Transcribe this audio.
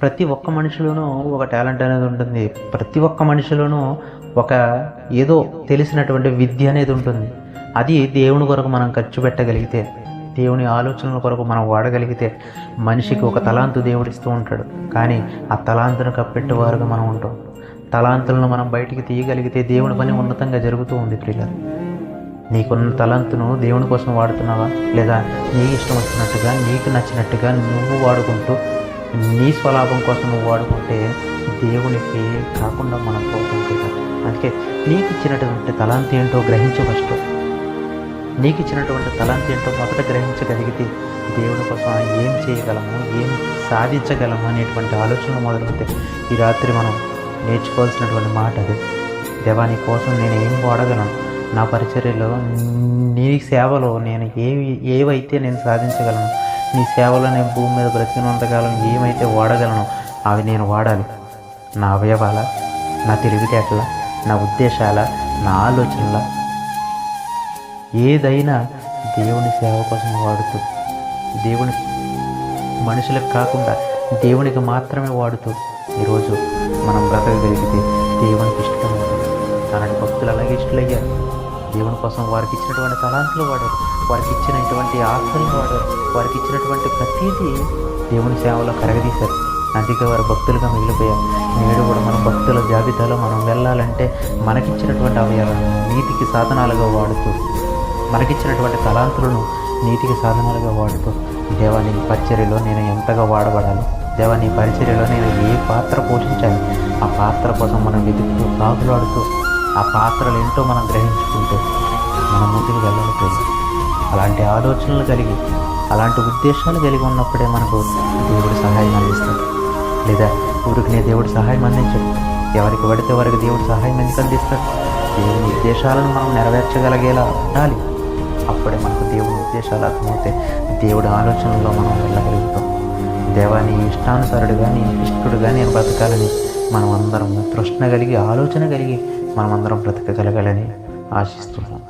ప్రతి ఒక్క మనిషిలోనూ ఒక టాలెంట్ అనేది ఉంటుంది. ప్రతి ఒక్క మనిషిలోనూ ఒక ఏదో తెలిసినటువంటి విద్య అనేది ఉంటుంది. అది దేవుని కొరకు మనం ఖర్చు పెట్టగలిగితే, దేవుని ఆలోచనల కొరకు మనం వాడగలిగితే మనిషికి ఒక తలాంతు దేవుడిస్తూ ఉంటాడు. కానీ ఆ తలాంతును కప్పెట్టేవారుగా మనం ఉంటాం. తలాంతులను మనం బయటికి తీయగలిగితే దేవుని పని ఉన్నతంగా జరుగుతూ ఉంది. ప్రియులారా, నీకున్న తలాంతును దేవుని కోసం వాడుతున్నావా? లేదా నీకు ఇష్టం వచ్చినట్టుగా, నీకు నచ్చినట్టుగా నువ్వు వాడుకుంటూ నీ స్వలాభం కోసం నువ్వు వాడుకుంటే దేవునికి కాకుండా మనం పోతాం. అందుకే నీకు ఇచ్చినటువంటి తలాంతి ఏంటో గ్రహించు. ఫస్ట్ నీకు ఇచ్చినటువంటి తలాంతి ఏంటో మొదట గ్రహించగలిగితే దేవుని కోసం ఏం చేయగలము, ఏం సాధించగలము అనేటువంటి ఆలోచనలు మొదలవుతాయి. ఈ రాత్రి మనం నేర్చుకోవాల్సినటువంటి మాట అది. దేవా, నీ కోసం నేను ఏం వాడగలను, నా పరిచర్యలో నీ సేవలో నేను ఏవైతే నేను సాధించగలను, నీ సేవలో నేను భూమి మీద బ్రతికినంతకాలం ఏమైతే వాడగలను అవి నేను వాడాలి. నా అవయవాల, నా తెలివితేటల, నా ఉద్దేశాల, నా ఆలోచనల, ఏదైనా దేవుని సేవ కోసం వాడుతూ, దేవుని మనుషులకు కాకుండా దేవునికి మాత్రమే వాడుతూ ఈరోజు మనం బ్రతకగలిగితే దేవునికి ఇష్టమవుతుంది. అలాంటి భక్తులు అలాగే ఇష్టలయ్యారు. దేవుని కోసం వారికి ఇచ్చినటువంటి తలాంతులు వాడారు, వారికి ఇచ్చినటువంటి ఆస్తులను వాడారు, వారికి ఇచ్చినటువంటి ప్రతీదీ దేవుని సేవలో కరగదీశారు. అందుకే వారు భక్తులుగా మిగిలిపోయారు. నేడు కూడా మనం భక్తుల జాబితాలో మనం వెళ్ళాలంటే మనకిచ్చినటువంటి అవయవాలను నీతికి సాధనాలుగా వాడుతూ, మనకిచ్చినటువంటి తలాంతులను నీతికి సాధనాలుగా వాడుతూ, దేవా నీ పరిచర్యలో నేను ఎంతగా వాడబడాలి, దేవా నీ పరిచర్యలో నేను ఏ పాత్ర పోషించాలి, ఆ పాత్ర కోసం మనం వెతుకుతూ ప్రాకులాడుతూ ఆ పాత్రలు ఏంటో మనం గ్రహించుకుంటూ మనం ముందుకు వెళ్ళకపోయింది. అలాంటి ఆలోచనలు కలిగి, అలాంటి ఉద్దేశాలు కలిగి ఉన్నప్పుడే మనకు దేవుడు సహాయం అందిస్తాడు. లేదా ఊరికి దేవుడు సహాయం అందించడు. ఎవరికి పడితే వారికి దేవుడు సహాయం ఎందుకు అందిస్తాడు? దేవుని ఉద్దేశాలను మనం నెరవేర్చగలిగేలా ఉండాలి. అప్పుడే మనకు దేవుని ఉద్దేశాలు అర్థమవుతాయి. దేవుడి ఆలోచనల్లో మనం వెళ్ళగలుగుతాం. దేవాని ఇష్టానుసారుడుగా, నీ ఇష్టడుగా నేను బ్రతకాలని మనం అందరం తృష్ణ కలిగి, ఆలోచన కలిగి మనమందరం బ్రతకగలగాలని ఆశిస్తున్నాం.